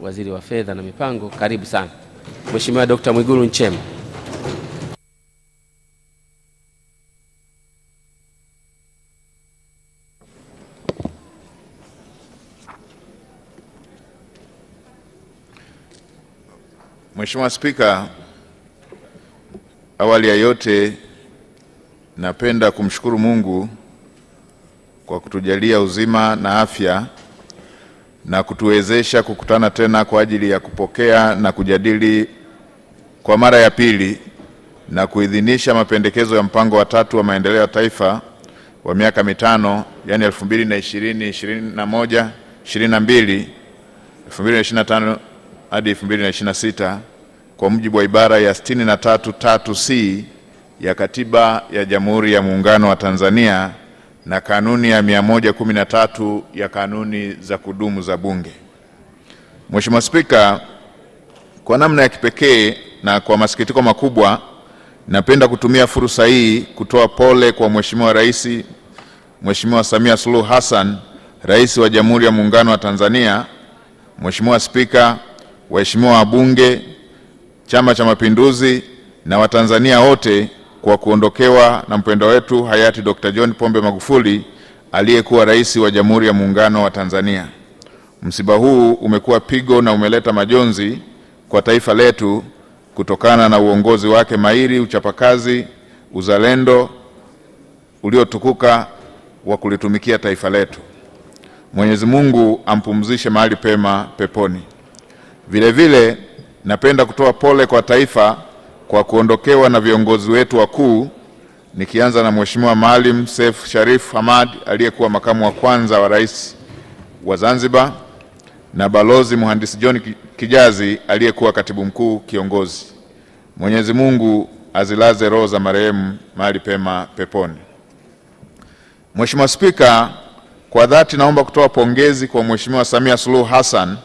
Waziri wa Fedha na Mipango, karibu sana. Mheshimiwa Dr. Mwigulu Nchemba. Mheshimiwa Spika, awali ya yote napenda kumshukuru Mungu kwa kutujalia uzima na afya na kutuwezesha kukutana tena kwa ajili ya kupokea na kujadili kwa mara ya pili na kuidhinisha mapendekezo ya mpango wa 3 wa maendeleo ya taifa wa miaka mitano, yani 2020, 21, 22, 2025 hadi 2026 kwa mujibu wa ibara ya 63(3)(c) ya Katiba ya Jamhuri ya Muungano wa Tanzania na kanuni ya 113 ya kanuni za kudumu za Bunge. Mheshimiwa Spika, kwa namna ya kipekee na kwa masikitiko makubwa, napenda kutumia fursa hii kutoa pole kwa Mheshimiwa Rais, Mheshimiwa Samia Suluhu Hassan, Rais wa Jamhuri ya Muungano wa Tanzania, Mheshimiwa Spika, waheshimiwa wabunge, Chama cha Mapinduzi na Watanzania wote kwa kuondokewa na mpendwa wetu hayati Dr. John Pombe Magufuli aliyekuwa Rais wa Jamhuri ya Muungano wa Tanzania. Msiba huu umekuwa pigo na umeleta majonzi kwa taifa letu kutokana na uongozi wake mahiri, uchapakazi, uzalendo uliotukuka wa kulitumikia taifa letu. Mwenyezi Mungu ampumzishe mahali pema peponi. Vile vile napenda kutoa pole kwa taifa kwa kuondokewa na viongozi wetu wakuu, nikianza na Mheshimiwa Maalim Seif Sharif Hamad aliyekuwa makamu wa kwanza wa rais wa Zanzibar na Balozi Mhandisi John Kijazi aliyekuwa katibu mkuu kiongozi. Mwenyezi Mungu azilaze roho za marehemu mahali pema peponi. Mheshimiwa Spika, kwa dhati naomba kutoa pongezi kwa Mheshimiwa Samia Suluhu Hassan,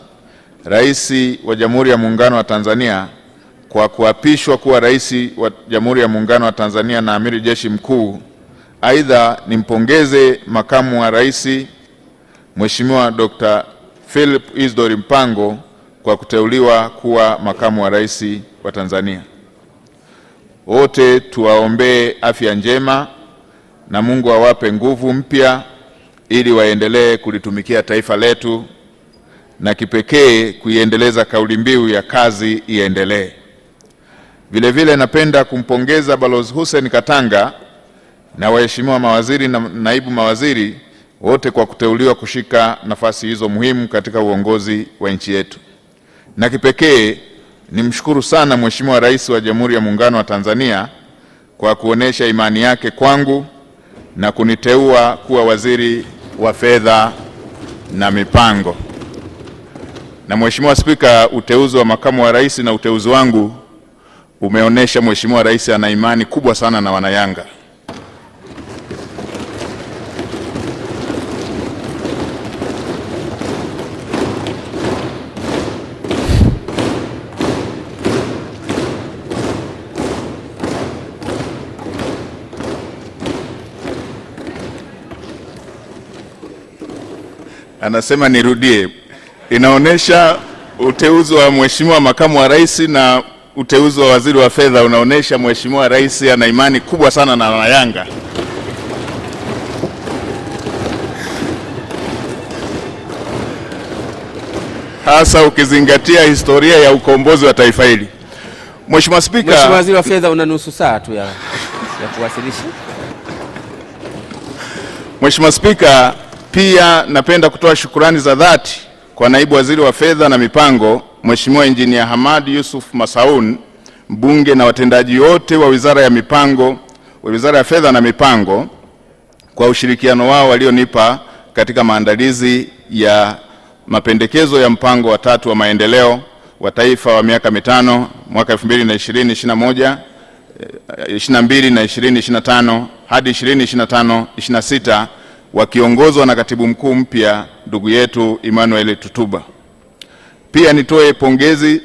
Rais wa Jamhuri ya Muungano wa Tanzania, kwa kuapishwa kuwa Rais wa Jamhuri ya Muungano wa Tanzania na Amiri Jeshi Mkuu. Aidha, nimpongeze Makamu wa Rais Mheshimiwa Dr. Philip Isdor Mpango kwa kuteuliwa kuwa Makamu wa Rais wa Tanzania. Wote tuwaombee afya njema na Mungu awape nguvu mpya ili waendelee kulitumikia taifa letu na kipekee kuiendeleza kauli mbiu ya kazi iendelee. Vile vile napenda kumpongeza Balozi Hussein Katanga na waheshimiwa mawaziri na naibu mawaziri wote kwa kuteuliwa kushika nafasi hizo muhimu katika uongozi wa nchi yetu. Na kipekee nimshukuru sana Mheshimiwa Rais wa Jamhuri ya Muungano wa Tanzania kwa kuonesha imani yake kwangu na kuniteua kuwa Waziri wa Fedha na Mipango. Na Mheshimiwa Spika, uteuzi wa makamu wa rais na uteuzi wangu umeonesha Mheshimiwa Rais ana imani kubwa sana na Wanayanga. Anasema nirudie. Inaonesha uteuzi wa Mheshimiwa makamu wa rais na uteuzi wa waziri wa fedha unaonesha Mheshimiwa Rais ana imani kubwa sana na Wanayanga. Hasa ukizingatia historia ya ukombozi wa taifa hili. Mheshimiwa Spika, Mheshimiwa Waziri wa Fedha, una nusu saa tu ya kuwasilisha. Mheshimiwa Spika, pia napenda kutoa shukrani za dhati kwa Naibu Waziri wa Fedha na Mipango, Mheshimiwa Engineer Hamad Yusuf Masaun, mbunge na watendaji wote wa Wizara ya Fedha na Mipango kwa ushirikiano wao walionipa katika maandalizi ya mapendekezo ya mpango wa 3 wa maendeleo wa taifa wa miaka mitano mwaka 2020-2021, 22 na 2025 hadi 2025-2026 wakiongozwa na Katibu Mkuu mpya ndugu yetu Emmanuel Tutuba. Pia nitoe pongezi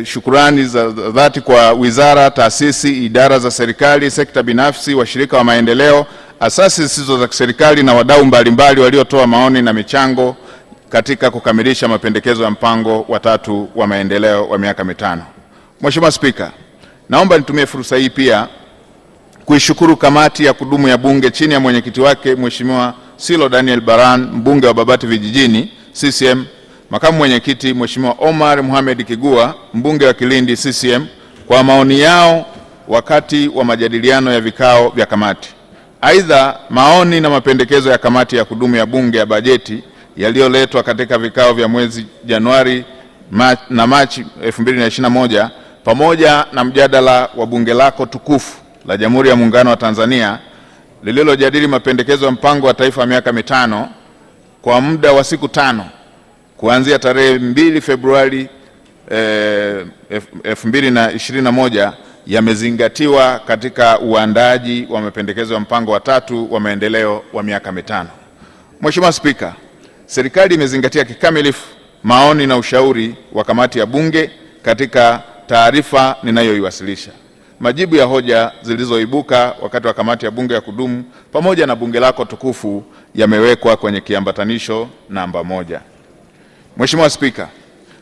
shukrani za dhati kwa wizara, taasisi, idara za serikali, sekta binafsi, washirika wa maendeleo, asasi zisizo za serikali na wadau mbalimbali waliotoa maoni na michango katika kukamilisha mapendekezo ya mpango wa tatu wa maendeleo wa miaka mitano. Mheshimiwa Spika, naomba nitumie fursa hii pia kuishukuru kamati ya kudumu ya Bunge chini ya mwenyekiti wake Mheshimiwa Silo Daniel Baran, mbunge wa Babati Vijijini CCM, makamu mwenyekiti Mheshimiwa Omar Mohamed Kigua, mbunge wa Kilindi CCM, kwa maoni yao wakati wa majadiliano ya vikao vya kamati. Aidha, maoni na mapendekezo ya kamati ya kudumu ya Bunge ya bajeti yaliyoletwa katika vikao vya mwezi Januari na Machi 2021 pamoja na mjadala wa bunge lako tukufu la Jamhuri ya Muungano wa Tanzania lililojadili mapendekezo ya mpango wa taifa wa miaka mitano kwa muda wa siku 5 kuanzia tarehe 2 Februari 2021 yamezingatiwa katika uandaji wa mapendekezo ya mpango wa tatu wa maendeleo wa miaka mitano. Mheshimiwa Spika, serikali imezingatia kikamilifu maoni na ushauri wa kamati ya Bunge katika taarifa ninayoiwasilisha. Majibu ya hoja zilizoibuka wakati wa kamati ya Bunge ya kudumu pamoja na bunge lako tukufu yamewekwa kwenye kiambatanisho namba 1. Mheshimiwa Spika,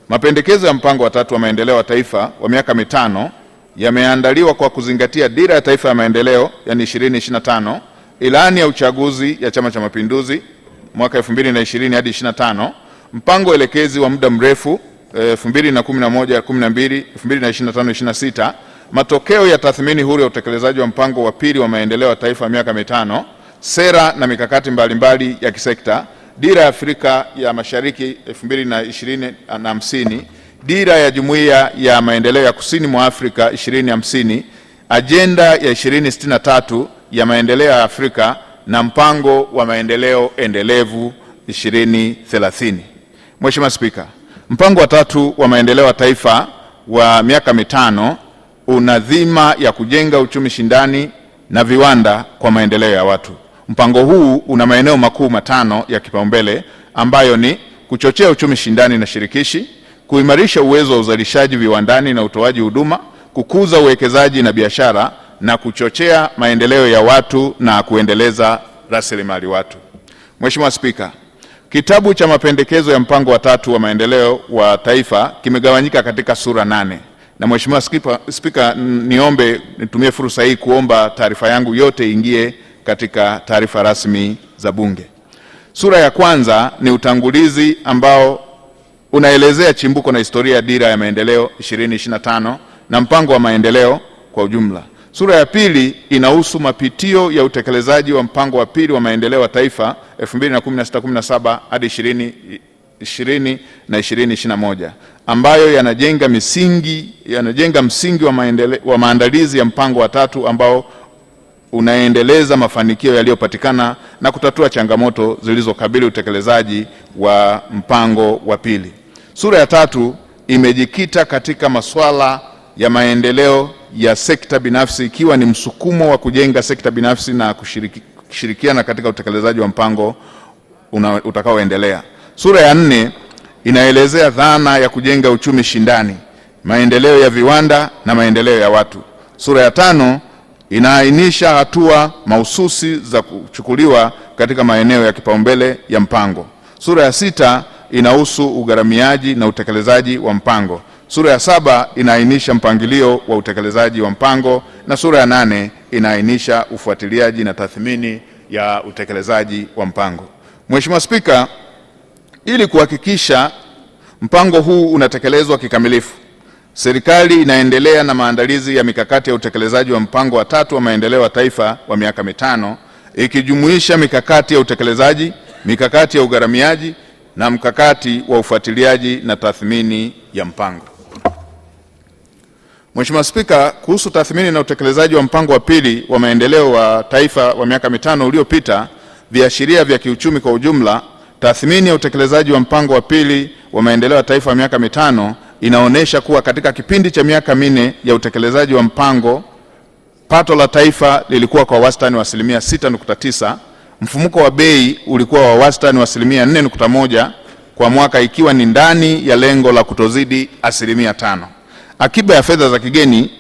mapendekezo ya mpango wa tatu wa maendeleo wa taifa wa miaka mitano yameandaliwa kwa kuzingatia dira ya taifa ya maendeleo yani 2025, ilani ya uchaguzi ya Chama cha Mapinduzi mwaka 2020 hadi 25, mpango elekezi wa muda mrefu 2011-12, 2025-26, matokeo ya tathmini huru ya utekelezaji wa mpango wa pili wa maendeleo ya taifa ya miaka mitano, sera na mikakati mbalimbali ya kisekta, dira ya Afrika ya Mashariki 2020-50, dira ya Jumuiya ya Maendeleo ya Kusini mwa Afrika 2050, ajenda ya 2063 ya maendeleo ya Afrika na mpango wa maendeleo endelevu 2030. Mheshimiwa Spika, mpango wa tatu wa maendeleo ya taifa wa miaka mitano una dhima ya kujenga uchumi shindani na viwanda kwa maendeleo ya watu. Mpango huu una maeneo makuu 5 ya kipaumbele ambayo ni kuchochea uchumi shindani na shirikishi, kuimarisha uwezo wa uzalishaji viwandani na utoaji huduma, kukuza uwekezaji na biashara, na kuchochea maendeleo ya watu na kuendeleza rasilimali watu. Mheshimiwa Spika, kitabu cha mapendekezo ya mpango wa tatu wa maendeleo wa taifa kimegawanyika katika sura 8. Na Mheshimiwa Spika, nitumie fursa hii kuomba taarifa yangu yote ingie katika taarifa rasmi za Bunge. Sura ya kwanza ni utangulizi ambao unaelezea chimbuko na historia ya dira ya maendeleo 2025 na mpango wa maendeleo kwa ujumla. Sura ya pili inahusu mapitio ya utekelezaji wa mpango wa pili wa maendeleo ya taifa 2016-17 hadi 2020 na 2021 ambayo yanajenga msingi wa maandalizi ya mpango wa tatu ambao unaendeleza mafanikio yaliyopatikana na kutatua changamoto zilizokabili utekelezaji wa mpango wa pili. Sura ya tatu imejikita katika masuala ya maendeleo ya sekta binafsi ikiwa ni msukumo wa kujenga sekta binafsi na kushirikiana katika utekelezaji wa mpango utakaoendelea. Sura ya 4 inaelezea dhana ya kujenga uchumi shindani, maendeleo ya viwanda na maendeleo ya watu. Sura ya 5 inaainisha hatua mahususi za kuchukuliwa katika maeneo ya kipaumbele ya mpango. Sura ya 6 inahusu ugharamiaji na utekelezaji wa mpango. Sura ya 7 inaainisha mpangilio wa utekelezaji wa mpango, na sura ya 8 inaainisha ufuatiliaji na tathmini ya utekelezaji wa mpango. Mheshimiwa Spika, ili kuhakikisha mpango huu unatekelezwa kikamilifu, serikali inaendelea na maandalizi ya mikakati ya utekelezaji wa mpango wa tatu wa maendeleo ya taifa wa miaka mitano, ikijumuisha mikakati ya utekelezaji, mikakati ya ugharamiaji na mkakati wa ufuatiliaji na tathmini ya mpango. Mheshimiwa Spika, kuhusu tathmini na utekelezaji wa mpango wa pili wa maendeleo wa taifa wa miaka mitano uliopita, viashiria vya kiuchumi kwa ujumla, tathmini ya utekelezaji wa mpango wa pili wa maendeleo ya taifa wa miaka mitano inaonyesha kuwa katika kipindi cha miaka 4 ya utekelezaji wa mpango, pato la taifa lilikuwa kwa wastani wa 6.9%, mfumuko wa bei ulikuwa wa wastani wa 4.1% kwa mwaka, ikiwa ni ndani ya lengo la kutozidi 5%. Akiba ya fedha za kigeni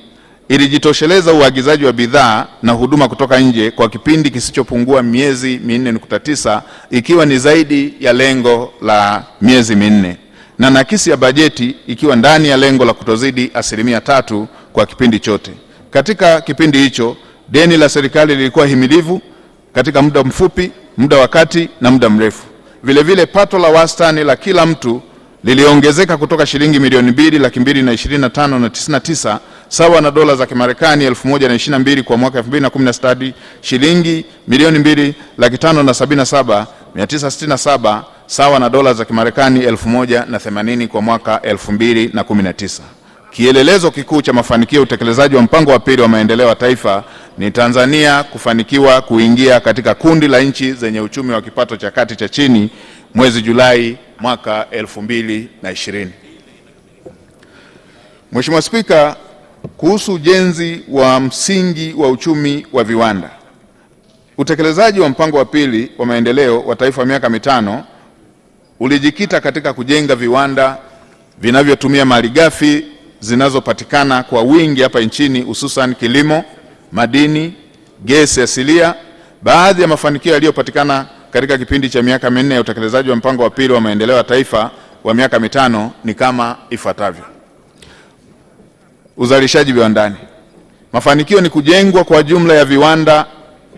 ilijitosheleza uagizaji wa bidhaa na huduma kutoka nje kwa kipindi kisichopungua miezi 4.9, ikiwa ni zaidi ya lengo la miezi 4, na nakisi ya bajeti ikiwa ndani ya lengo la kutozidi 3% kwa kipindi chote. Katika kipindi hicho, deni la serikali lilikuwa himilivu katika muda mfupi, muda wa kati na muda mrefu. Vile vile pato la wastani la kila mtu liliongezeka kutoka shilingi milioni 2,225,099 sawa na dola za Kimarekani 1,022 kwa mwaka 2016 hadi shilingi milioni 2,577,967 sawa na dola za Kimarekani 1,080 kwa mwaka 2019. Kielelezo kikuu cha mafanikio ya utekelezaji wa mpango wa pili wa maendeleo ya taifa ni Tanzania kufanikiwa kuingia katika kundi la nchi zenye uchumi wa kipato cha kati cha chini mwezi Julai mwaka 2020. Mheshimiwa Spika, kuhusu ujenzi wa msingi wa uchumi wa viwanda. Utekelezaji wa mpango wa pili wa maendeleo wa taifa miaka 5 ulijikita katika kujenga viwanda vinavyotumia malighafi zinazopatikana kwa wingi hapa nchini, hususan kilimo, madini, gesi asilia. Baadhi ya mafanikio yaliyopatikana katika kipindi cha miaka 4 ya utekelezaji wa mpango wa pili wa maendeleo ya taifa wa miaka 5 ni kama ifuatavyo. Uzalishaji viwandani. Mafanikio ni kujengwa kwa jumla ya viwanda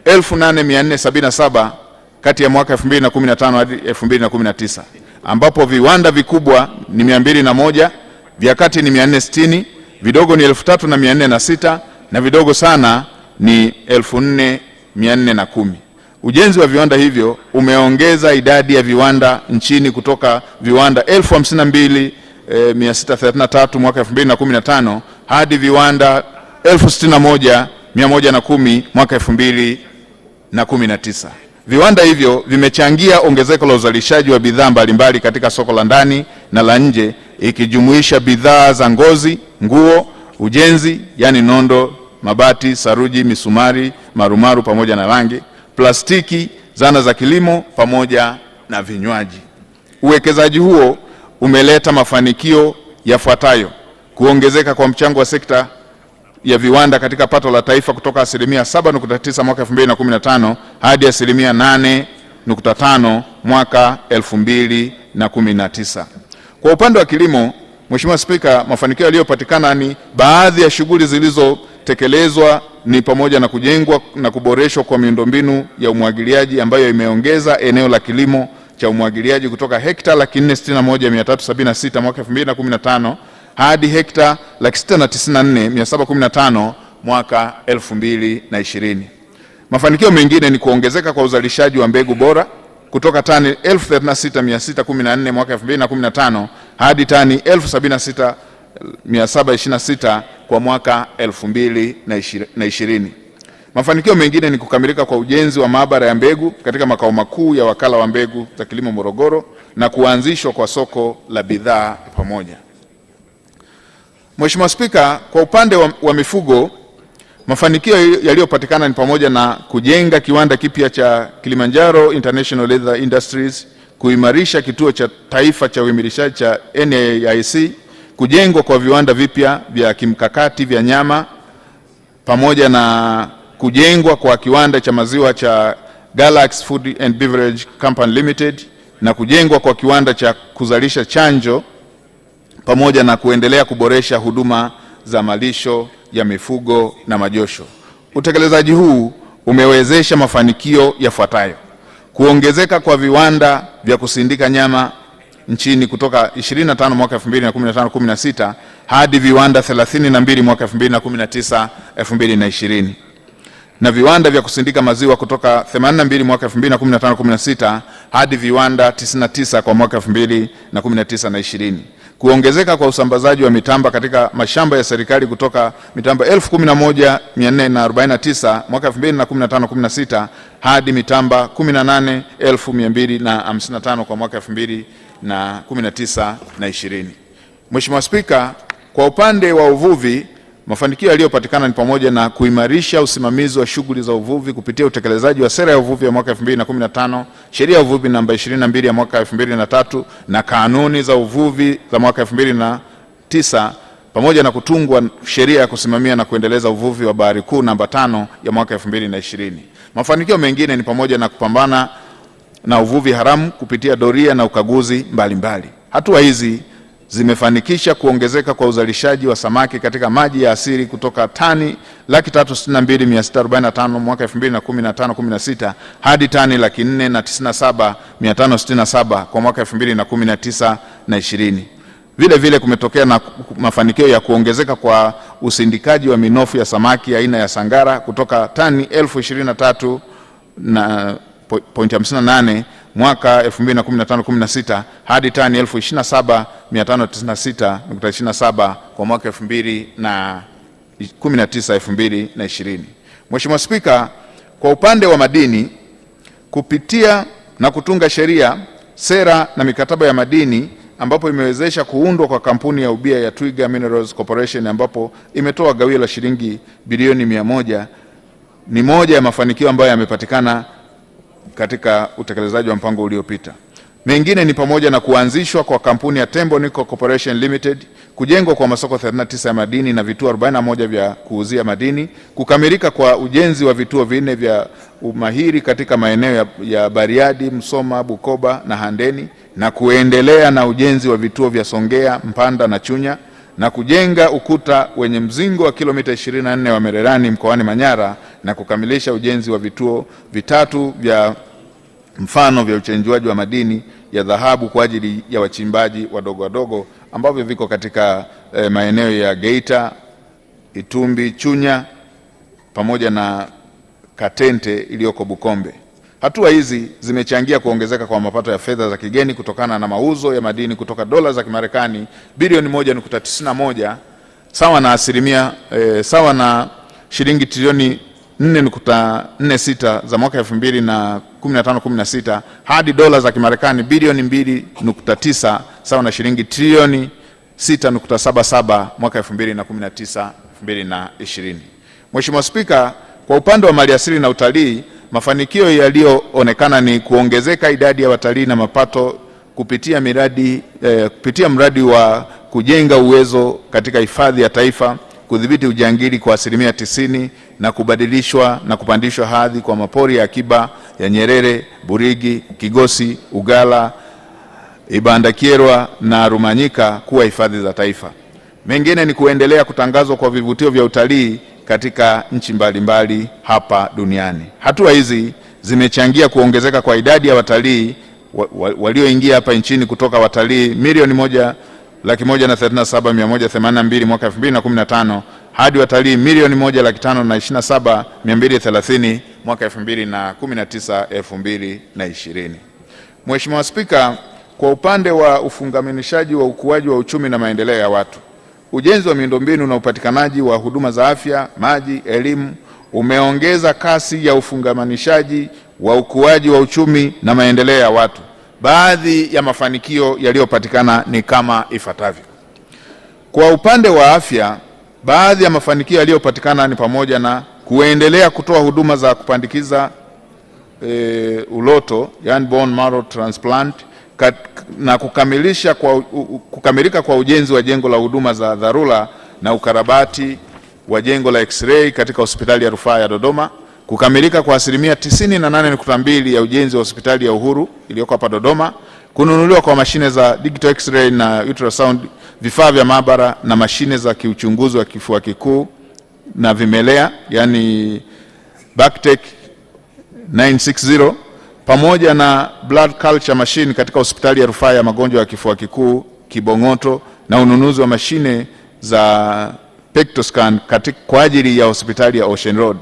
8,477 kati ya mwaka 2015 hadi 2019, ambapo viwanda vikubwa ni 201, vya kati ni 460, vidogo ni 3,406 na vidogo sana ni 4,410. Ujenzi wa viwanda hivyo umeongeza idadi ya viwanda nchini kutoka viwanda 52,633 mwaka 2015 hadi viwanda 61,110 mwaka 2019. Viwanda hivyo vimechangia ongezeko la uzalishaji wa bidhaa mbalimbali katika soko la ndani na la nje, ikijumuisha bidhaa za ngozi, nguo, ujenzi, yani nondo, mabati, saruji, misumari, marumaru pamoja na rangi, plastiki, zana za kilimo pamoja na vinywaji. Uwekezaji huo umeleta mafanikio yafuatayo: kuongezeka kwa mchango wa sekta ya viwanda katika pato la taifa kutoka 7.9% mwaka 2015 hadi 8.5% mwaka 2019. Kwa upande wa kilimo, Mheshimiwa Spika, mafanikio yaliyopatikana ni baadhi ya shughuli zilizotekelezwa ni pamoja na kujengwa na kuboreshwa kwa miundombinu ya umwagiliaji ambayo imeongeza eneo la kilimo cha umwagiliaji kutoka hekta 461,376 mwaka 2015 hadi hekta 694,715 mwaka 2020. Mafanikio mengine ni kuongezeka kwa uzalishaji wa mbegu bora kutoka tani 36,614 mwaka 2015 hadi tani 76,726 kwa mwaka 2020. Mafanikio mengine ni kukamilika kwa ujenzi wa maabara ya mbegu katika makao makuu ya Wakala wa Mbegu za Kilimo Morogoro na kuanzishwa kwa soko la bidhaa pamoja. Mheshimiwa Spika, kwa upande wa mifugo, mafanikio yaliyopatikana ni pamoja na kujenga kiwanda kipya cha Kilimanjaro International Leather Industries, kuimarisha kituo cha taifa cha uimilishaji cha NAIC, kujengwa kwa viwanda vipya vya kimkakati vya nyama pamoja na kujengwa kwa kiwanda cha maziwa cha Galax Food and Beverage Company Limited na kujengwa kwa kiwanda cha kuzalisha chanjo pamoja na kuendelea kuboresha huduma za malisho ya mifugo na majosho. Utekelezaji huu umewezesha mafanikio yafuatayo: kuongezeka kwa viwanda vya kusindika nyama nchini kutoka 25 mwaka 2015-16 hadi viwanda 32 mwaka 2019-2020, na viwanda vya kusindika maziwa kutoka 82 mwaka 2015-16 hadi viwanda 99 kwa mwaka 2019-20. Kuongezeka kwa usambazaji wa mitamba katika mashamba ya serikali kutoka mitamba 11,449 mwaka 2015-16 hadi mitamba 18,255 kwa mwaka 2019-20. Mheshimiwa Spika, kwa upande wa uvuvi, mafanikio yaliyopatikana ni pamoja na kuimarisha usimamizi wa shughuli za uvuvi kupitia utekelezaji wa sera ya uvuvi ya mwaka 2015, sheria ya uvuvi namba 22 ya mwaka 2003 na kanuni za uvuvi za mwaka 2009 pamoja na kutungwa sheria ya kusimamia na kuendeleza uvuvi wa Bahari Kuu namba 5 ya mwaka 2020. Mafanikio mengine ni pamoja na kupambana na uvuvi haramu kupitia doria na ukaguzi mbalimbali. Hatua hizi zimefanikisha kuongezeka kwa uzalishaji wa samaki katika maji ya asili kutoka tani 362,645 mwaka 2015-16 hadi tani 497,567 kwa mwaka 2019 na 20. Vile vile kumetokea na mafanikio ya kuongezeka kwa usindikaji wa minofu ya samaki aina ya sangara kutoka tani 23,023.58 mwaka 2015-16 hadi tani 27,596.27 kwa mwaka 2019-2020. Mheshimiwa Spika, kwa upande wa madini, kupitia na kutunga sheria, sera na mikataba ya madini ambapo imewezesha kuundwa kwa kampuni ya ubia ya Twiga Minerals Corporation ambapo imetoa gawio la shilingi bilioni 100, ni moja ya mafanikio ambayo yamepatikana katika utekelezaji wa mpango uliopita. Mengine ni pamoja na kuanzishwa kwa kampuni ya Tembo Nickel Corporation Limited, kujengwa kwa masoko 39 ya madini na vituo 41 vya kuuzia madini, kukamilika kwa ujenzi wa vituo 4 vya umahiri katika maeneo ya Bariadi, Msoma, Bukoba na Handeni, na kuendelea na ujenzi wa vituo vya Songea, Mpanda na Chunya, na kujenga ukuta wenye mzingo wa kilomita 24 wa Mererani mkoani Manyara, na kukamilisha ujenzi wa vituo 3 vya mfano vya uchenjuaji wa madini ya dhahabu kwa ajili ya wachimbaji wadogo wadogo ambavyo viko katika maeneo ya Geita, Itumbi, Chunya pamoja na Katente iliyoko Bukombe. Hatua hizi zimechangia kuongezeka kwa mapato ya fedha za kigeni kutokana na mauzo ya madini kutoka dola za Kimarekani bilioni 1.91 sawa na shilingi trilioni 4.46 za mwaka 2015-16 hadi dola za Kimarekani bilioni 2.9 sawa na shilingi trilioni 6.77 mwaka 2019-2020. Mheshimiwa Spika, kwa upande wa maliasili na utalii, mafanikio yaliyoonekana ni kuongezeka idadi ya watalii na mapato kupitia mradi wa kujenga uwezo katika hifadhi ya taifa, kudhibiti ujangili kwa 90% na kubadilishwa na kupandishwa hadhi kwa mapori ya akiba ya Nyerere, Burigi, Kigosi, Ugala, Ibandakierwa na Rumanyika kuwa hifadhi za taifa. Mengine ni kuendelea kutangazwa kwa vivutio vya utalii katika nchi mbalimbali hapa duniani. Hatua hizi zimechangia kuongezeka kwa idadi ya watalii walioingia hapa nchini kutoka watalii 1,137,182 mwaka 2015 hadi watalii 1,527,230 mwaka 2019-2020. Mheshimiwa Spika, kwa upande wa ufungamanishaji wa ukuaji wa uchumi na maendeleo ya watu, ujenzi wa miundombinu na upatikanaji wa huduma za afya, maji, elimu umeongeza kasi ya ufungamanishaji wa ukuaji wa uchumi na maendeleo ya watu. Baadhi ya mafanikio yaliyopatikana ni kama ifuatavyo. Kwa upande wa afya, baadhi ya mafanikio yaliyopatikana ni pamoja na kuendelea kutoa huduma za kupandikiza uloto, yani bone marrow transplant, na kukamilika kwa ujenzi wa jengo la huduma za dharura na ukarabati wa jengo la X-ray katika hospitali ya rufaa ya Dodoma, kukamilika kwa 98.2% ya ujenzi wa hospitali ya Uhuru iliyoko hapa Dodoma, kununuliwa kwa mashine za digital X-ray na ultrasound, vifaa vya maabara na mashine za kiuchunguzi wa kifua kikuu na vimelea, yani Bactec 960, pamoja na blood culture machine katika hospitali ya rufaa ya magonjwa ya kifua kikuu Kibong'oto, na ununuzi wa mashine za Pectoscan kwa ajili ya hospitali ya Ocean Road.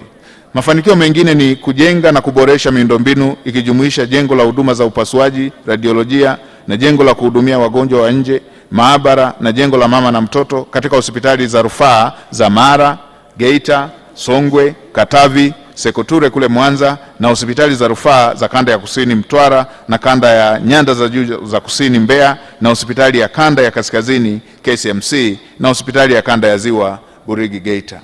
Mafanikio mengine ni kujenga na kuboresha miundombinu ikijumuisha jengo la huduma za upasuaji, radiolojia na jengo la kuhudumia wagonjwa wa nje, maabara na jengo la mama na mtoto katika hospitali za rufaa za Mara, Geita, Songwe, Katavi, Sekoture kule Mwanza, na hospitali za rufaa za kanda ya kusini Mtwara na kanda ya nyanda za juu za kusini Mbeya, na hospitali ya kanda ya kaskazini KCMC, na hospitali ya kanda ya ziwa Burigi Geita.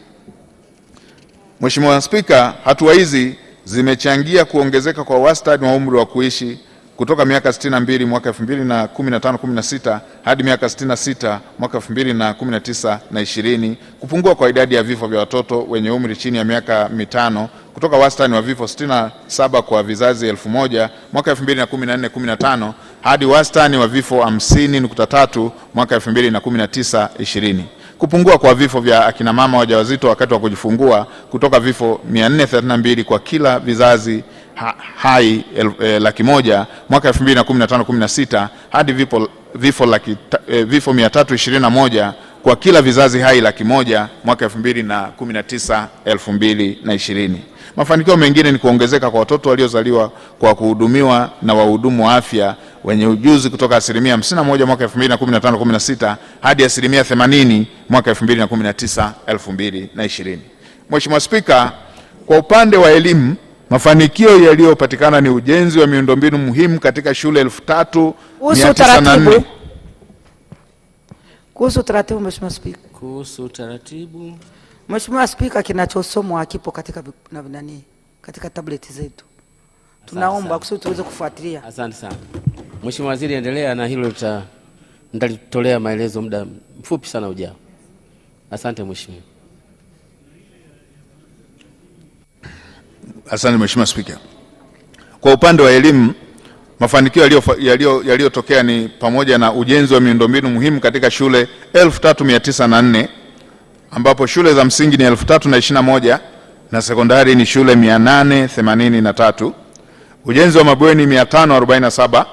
Mheshimiwa Spika, hatua hizi zimechangia kuongezeka kwa wastani wa umri wa kuishi kutoka miaka 62 mwaka 2015-16 hadi miaka 66 mwaka 2019 na 20, kupungua kwa idadi ya vifo vya watoto wenye umri chini ya miaka 5 kutoka wastani wa vifo 67 kwa vizazi 1000 mwaka 2014-15 hadi wastani wa vifo 50.3 mwaka 2019-20. Kupungua kwa vifo vya akina mama wajawazito wakati wa kujifungua kutoka vifo 432 kwa kila vizazi hai 100,000 mwaka 2015-16 hadi vifo 321 kwa kila vizazi hai 100,000 mwaka 2019-2020. Mafanikio mengine ni kuongezeka kwa watoto waliozaliwa kwa kuhudumiwa na wahudumu wa afya wenye ujuzi kutoka 51% mwaka 2015-16 hadi 80% mwaka 2019-2020. Mheshimiwa Spika, kwa upande wa elimu, mafanikio yaliyopatikana ni ujenzi wa miundombinu muhimu katika shule 3,904. Kuhusu utaratibu, Mheshimiwa Spika. Kuhusu utaratibu. Mheshimiwa Spika, kinachosomwa hakipo katika katika tablet zetu. Tunaomba kusudi tuweze kufuatilia. Asante sana. Mheshimiwa Waziri, endelea na hilo, nitalitolea maelezo muda mfupi sana ujao. Asante Mheshimiwa. Asante Mheshimiwa Spika. Kwa upande wa elimu, mafanikio yaliyotokea ni pamoja na ujenzi wa miundombinu muhimu katika shule 3,904 ambapo shule za msingi ni 3,021 na sekondari ni shule 883, ujenzi wa mabweni 547,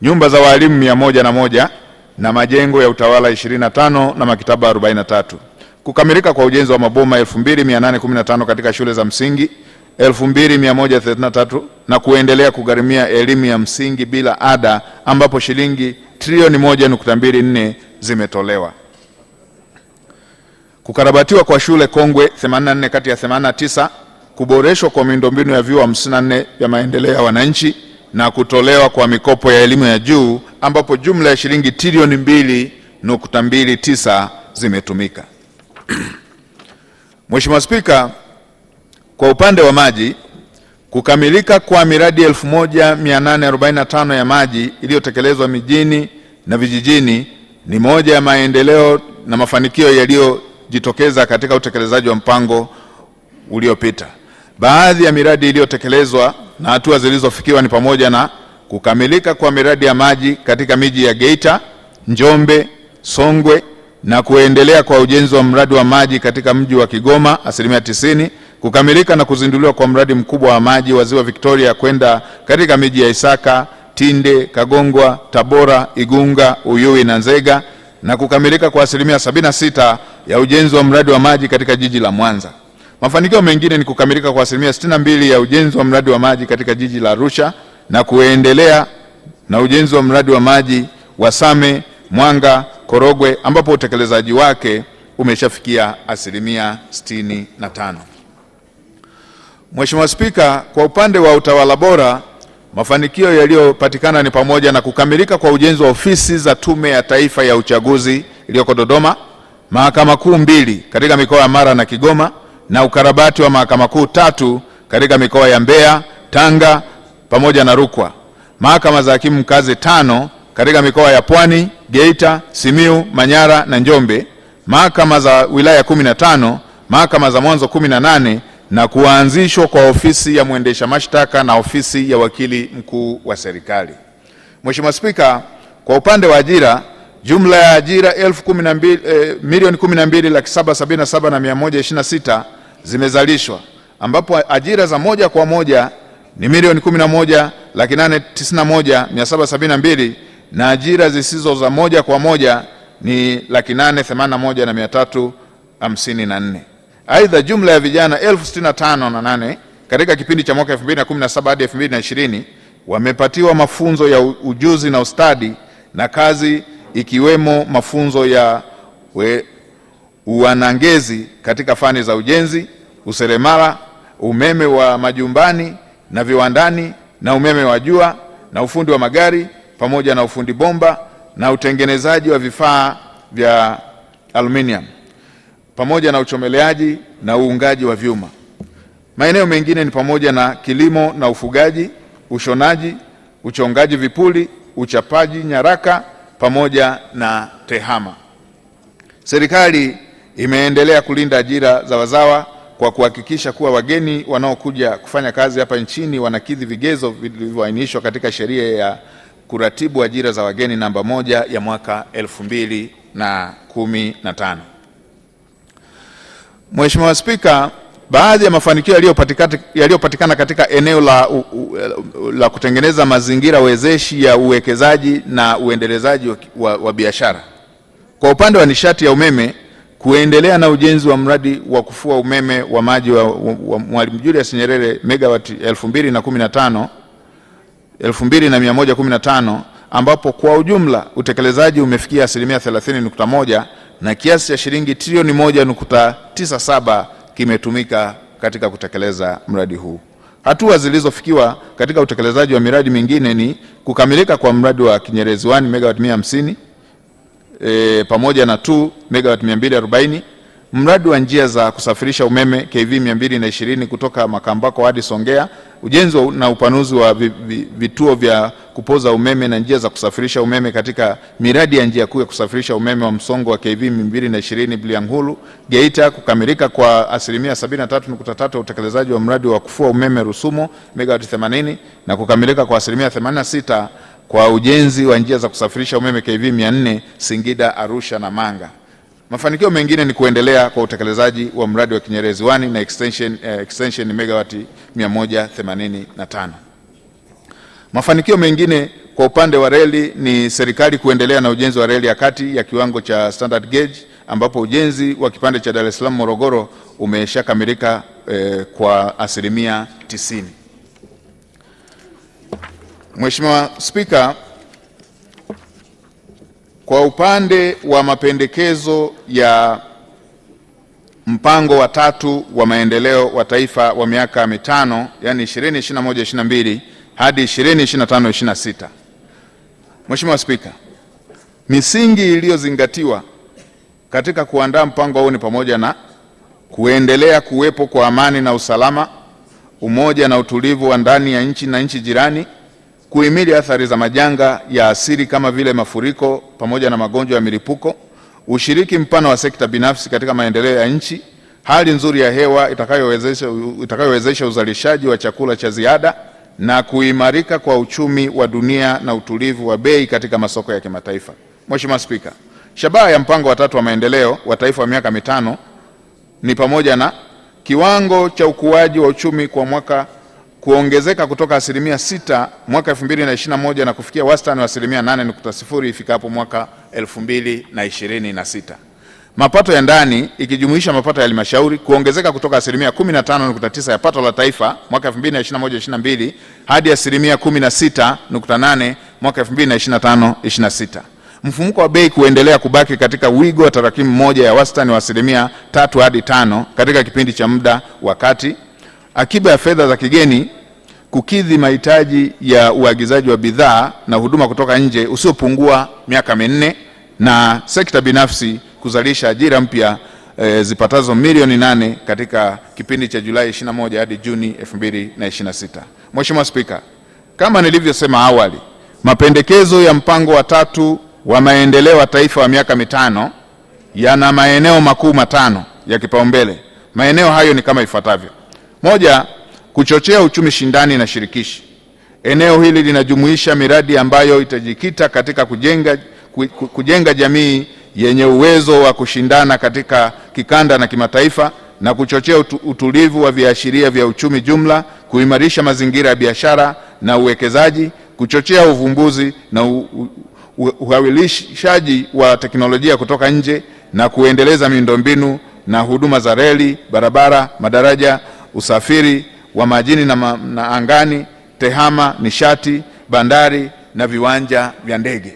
nyumba za walimu 101 na majengo ya utawala 25 na maktaba 43. Kukamilika kwa ujenzi wa maboma 2,815 katika shule za msingi 2,133 na kuendelea kugharimia elimu ya msingi bila ada ambapo shilingi trilioni 1.24 zimetolewa. Kukarabatiwa kwa shule kongwe 84 kati ya 89, kuboreshwa kwa miundombinu ya vyuo 54 ya maendeleo ya wananchi na kutolewa kwa mikopo ya elimu ya juu ambapo jumla ya shilingi trilioni 2.29 zimetumika. Mheshimiwa Spika, kwa upande wa maji, kukamilika kwa miradi 1845 ya maji iliyotekelezwa mijini na vijijini ni moja ya maendeleo na mafanikio yaliyojitokeza katika utekelezaji wa mpango uliopita. Baadhi ya miradi iliyotekelezwa na hatua zilizofikiwa ni pamoja na kukamilika kwa miradi ya maji katika miji ya Geita, Njombe, Songwe na kuendelea kwa ujenzi wa mradi wa maji katika mji wa Kigoma 90%, kukamilika na kuzinduliwa kwa mradi mkubwa wa maji wa Ziwa Victoria kwenda katika miji ya Isaka, Tinde, Kagongwa, Tabora, Igunga, Uyui na Nzega na kukamilika kwa 76% ya ujenzi wa mradi wa maji katika jiji la Mwanza. Mafanikio mengine ni kukamilika kwa 62% ya ujenzi wa mradi wa maji katika jiji la Arusha na kuendelea na ujenzi wa mradi wa maji wa Same, Mwanga, Korogwe ambapo utekelezaji wake umeshafikia 65%. Mheshimiwa Spika, kwa upande wa utawala bora, mafanikio yaliyopatikana ni pamoja na kukamilika kwa ujenzi wa ofisi za Tume ya Taifa ya Uchaguzi iliyoko Dodoma, mahakama kuu 2 katika mikoa ya Mara na Kigoma na ukarabati wa mahakama kuu 3 katika mikoa ya Mbeya, Tanga pamoja na Rukwa, mahakama za hakimu mkazi 5 katika mikoa ya Pwani, Geita, Simiu, Manyara na Njombe, mahakama za wilaya 15, mahakama za mwanzo 18 na kuanzishwa kwa ofisi ya mwendesha mashtaka na ofisi ya wakili mkuu wa serikali. Mheshimiwa Spika, kwa upande wa ajira, jumla ya ajira 12,777,126 zimezalishwa ambapo ajira za moja kwa moja ni 11,891,772 na ajira zisizo za moja kwa moja ni 881,354. Aidha, jumla ya vijana 65,068 katika kipindi cha mwaka 2017 hadi 2020 wamepatiwa mafunzo ya ujuzi na ustadi na kazi ikiwemo mafunzo ya uanangezi katika fani za ujenzi, useremala, umeme wa majumbani na viwandani na umeme wa jua na ufundi wa magari pamoja na ufundi bomba na utengenezaji wa vifaa vya aluminium pamoja na uchomeleaji na uungaji wa vyuma. Maeneo mengine ni pamoja na kilimo na ufugaji, ushonaji, uchongaji vipuli, uchapaji nyaraka pamoja na tehama. Serikali imeendelea kulinda ajira za wazawa kwa kuhakikisha kuwa wageni wanaokuja kufanya kazi hapa nchini wanakidhi vigezo vilivyoainishwa katika sheria ya kuratibu ajira za wageni namba 1 ya mwaka 2015. Mheshimiwa Spika, baadhi ya mafanikio yaliyopatikana katika eneo la kutengeneza mazingira wezeshi ya uwekezaji na uendelezaji wa biashara. Kwa upande wa nishati ya umeme, kuendelea na ujenzi wa mradi wa kufua umeme wa maji wa Mwalimu Julius Nyerere megawati 2115 ambapo kwa ujumla utekelezaji umefikia 30.1% na kiasi cha shilingi trilioni 1.97 kimetumika katika kutekeleza mradi huu. Hatua zilizofikiwa katika utekelezaji wa miradi mingine ni kukamilika kwa mradi wa Kinyerezi 1 megawati 150 pamoja na 2 megawati 240, mradi wa njia za kusafirisha umeme KV 220 kutoka Makambako hadi Songea, ujenzi na upanuzi wa vituo vya kupoza umeme na njia za kusafirisha umeme katika miradi ya njia kuu ya kusafirisha umeme wa msongo wa KV 220 Bulyanhulu Geita, kukamilika kwa 73.3% utekelezaji wa mradi wa kufua umeme Rusumo megawati 80 na kukamilika kwa 86% kwa ujenzi wa njia za kusafirisha umeme KV 400 Singida, Arusha na Manga. Mafanikio mengine ni kuendelea kwa utekelezaji wa mradi wa Kinyerezi 1 na extension megawati 185. Mafanikio mengine kwa upande wa reli ni serikali kuendelea na ujenzi wa reli ya kati ya kiwango cha standard gauge ambapo ujenzi wa kipande cha Dar es Salaam Morogoro umeshakamilika kwa 90%. Mheshimiwa Spika, kwa upande wa mapendekezo ya mpango wa 3 wa maendeleo wa taifa wa miaka 5, yani 2021-22 hadi 2025-26. Mheshimiwa Spika, misingi iliyozingatiwa katika kuandaa mpango huu ni pamoja na kuendelea kuwepo kwa amani na usalama, umoja na utulivu wa ndani ya nchi na nchi jirani, kuhimili athari za majanga ya asili kama vile mafuriko pamoja na magonjwa ya milipuko, ushiriki mpana wa sekta binafsi katika maendeleo ya nchi, hali nzuri ya hewa itakayowezesha uzalishaji wa chakula cha ziada na kuimarika kwa uchumi wa dunia na utulivu wa bei katika masoko ya kimataifa. Mheshimiwa Spika, shabaha ya mpango wa 3 wa maendeleo wa taifa wa miaka 5 ni pamoja na kiwango cha ukuaji wa uchumi kwa mwaka kuongezeka kutoka 6% mwaka 2021 na kufikia wastani wa 8.0% ifikapo mwaka 2026. Mapato ya ndani ikijumuisha mapato ya halmashauri kuongezeka kutoka 15.9% ya pato la taifa mwaka 2021-22 hadi 16.8% mwaka 2025-26. Mfumuko wa bei kuendelea kubaki katika wigo wa tarakimu moja ya wastani wa 3 hadi 5 katika kipindi cha muda wa kati. Akiba ya fedha za kigeni kukidhi mahitaji ya uagizaji wa bidhaa na huduma kutoka nje usiopungua miaka 4 na sekta binafsi kuzalisha ajira mpya zipatazo milioni 8 katika kipindi cha Julai 21 hadi Juni 2026. Mheshimiwa Spika, kama nilivyosema awali, mapendekezo ya mpango wa 3 wa maendeleo wa taifa wa miaka 5 yana maeneo makuu 5 ya kipaumbele. Maeneo hayo ni kama ifuatavyo. 1, kuchochea uchumi shindani na shirikishi. Eneo hili linajumuisha miradi ambayo itajikita katika kujenga jamii yenye uwezo wa kushindana katika kikanda na kimataifa na kuchochea utulivu wa viashiria vya uchumi jumla, kuimarisha mazingira ya biashara na uwekezaji, kuchochea uvumbuzi na uhawilishaji wa teknolojia kutoka nje na kuendeleza miundombinu na huduma za reli, barabara, madaraja, usafiri wa majini na angani, tehama, nishati, bandari na viwanja vya ndege.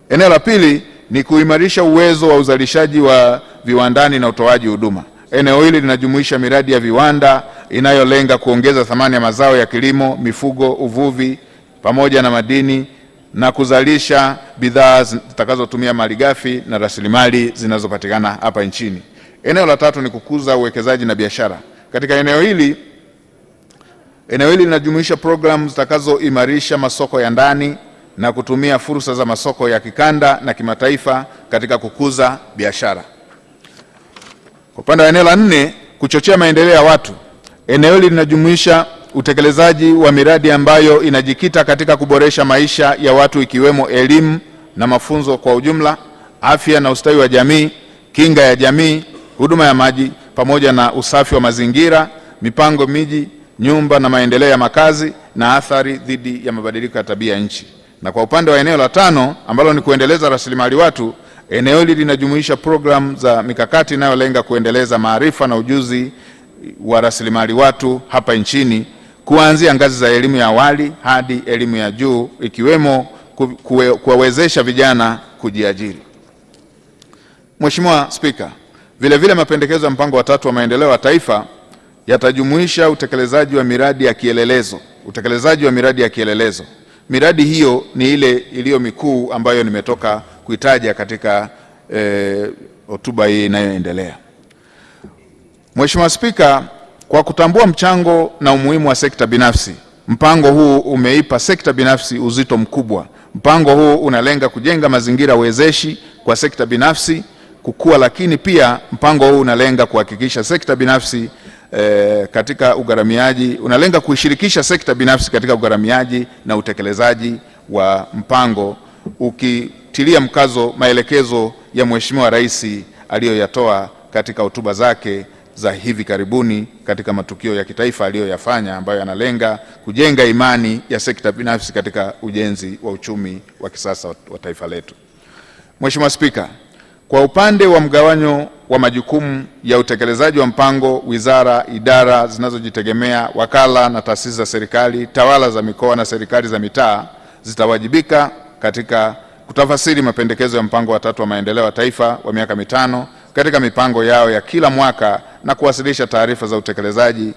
Eneo la pili ni kuimarisha uwezo wa uzalishaji wa viwandani na utoaji huduma. Eneo hili linajumuisha miradi ya viwanda inayolenga kuongeza thamani ya mazao ya kilimo, mifugo, uvuvi pamoja na madini na kuzalisha bidhaa zitakazotumia malighafi na rasilimali zinazopatikana hapa nchini. Eneo la tatu ni kukuza uwekezaji na biashara. Katika eneo hili Eneo hili linajumuisha programu zitakazoimarisha masoko ya ndani na kutumia fursa za masoko ya kikanda na kimataifa katika kukuza biashara. Kwa upande wa eneo la 4, kuchochea maendeleo ya watu. Eneo hili linajumuisha utekelezaji wa miradi ambayo inajikita katika kuboresha maisha ya watu, ikiwemo elimu na mafunzo kwa ujumla, afya na ustawi wa jamii, kinga ya jamii, huduma ya maji pamoja na usafi wa mazingira, mipango miji, nyumba na maendeleo ya makazi na athari dhidi ya mabadiliko ya tabia nchi. Na kwa upande wa eneo la 5 ambalo ni kuendeleza rasilimali watu, eneo hili linajumuisha programu za mikakati inayolenga kuendeleza maarifa na ujuzi wa rasilimali watu hapa nchini, kuanzia ngazi za elimu ya awali hadi elimu ya juu, ikiwemo kuwawezesha vijana kujiajiri. Mheshimiwa Spika, vile mapendekezo ya mpango wa 3 wa maendeleo ya taifa yatajumuisha utekelezaji wa miradi ya kielelezo. Miradi hiyo ni ile iliyo mikuu ambayo nimetoka kuitaja katika hotuba hii inayoendelea. Mheshimiwa Spika, kwa kutambua mchango na umuhimu wa sekta binafsi, mpango huu umeipa sekta binafsi uzito mkubwa. Mpango huu unalenga kujenga mazingira wezeshi kwa sekta binafsi kukua, lakini pia mpango huu unalenga kuhakikisha sekta binafsi katika ugharamiaji, unalenga kuishirikisha sekta binafsi katika ugharamiaji na utekelezaji wa mpango, ukitilia mkazo maelekezo ya Mheshimiwa Rais aliyoyatoa katika hotuba zake za hivi karibuni katika matukio ya kitaifa aliyoyafanya, ambayo yanalenga kujenga imani ya sekta binafsi katika ujenzi wa uchumi wa kisasa wa taifa letu. Mheshimiwa Spika, kwa upande wa mgawanyo wa majukumu ya utekelezaji wa mpango, wizara, idara zinazojitegemea, wakala na taasisi za serikali, tawala za mikoa na serikali za mitaa zitawajibika katika kutafasiri mapendekezo ya mpango wa 3 wa maendeleo ya taifa wa miaka 5 katika mipango yao ya kila mwaka na kuwasilisha taarifa za utekelezaji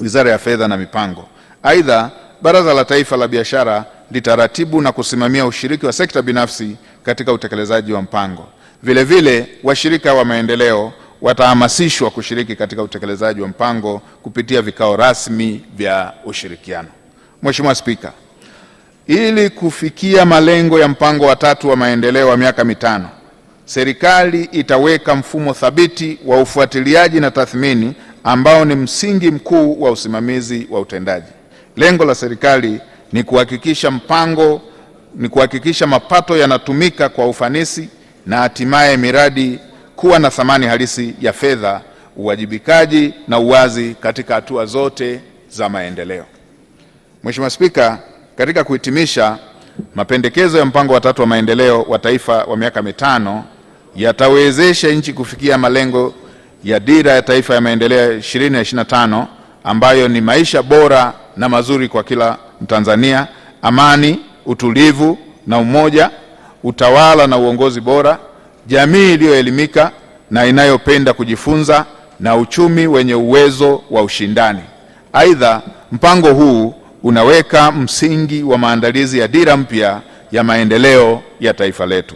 Wizara ya Fedha na Mipango. Aidha, Baraza la Taifa la Biashara litaratibu na kusimamia ushiriki wa sekta binafsi katika utekelezaji wa mpango. Vile washirika wa maendeleo watahamasishwa kushiriki katika utekelezaji wa mpango kupitia vikao rasmi vya ushirikiano. Mheshimiwa Spika, ili kufikia malengo ya mpango wa 3 wa maendeleo wa miaka 5, serikali itaweka mfumo thabiti wa ufuatiliaji na tathmini ambao ni msingi mkuu wa usimamizi wa utendaji. Lengo la serikali ni kuhakikisha mapato yanatumika kwa ufanisi na hatimaye miradi kuwa na thamani halisi ya fedha, uwajibikaji na uwazi katika hatua zote za maendeleo. Mheshimiwa Spika, katika kuhitimisha, mapendekezo ya mpango wa 3 wa maendeleo wa taifa wa miaka 5 yatawezesha nchi kufikia malengo ya Dira ya Taifa ya Maendeleo 2025 ambayo ni maisha bora na mazuri kwa kila Mtanzania, amani, utulivu na umoja, utawala na uongozi bora, jamii iliyoelimika na inayopenda kujifunza na uchumi wenye uwezo wa ushindani. Aidha, mpango huu unaweka msingi wa maandalizi ya dira mpya ya maendeleo ya taifa letu.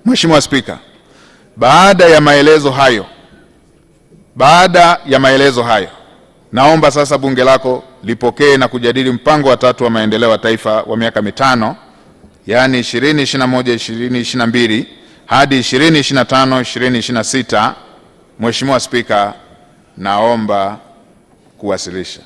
Mheshimiwa Spika, baada ya maelezo hayo, naomba sasa bunge lako lipokee na kujadili mpango wa 3 wa maendeleo ya taifa wa miaka 5, yaani 2021-2022 hadi 2025-2026. Mheshimiwa Spika, naomba kuwasilisha.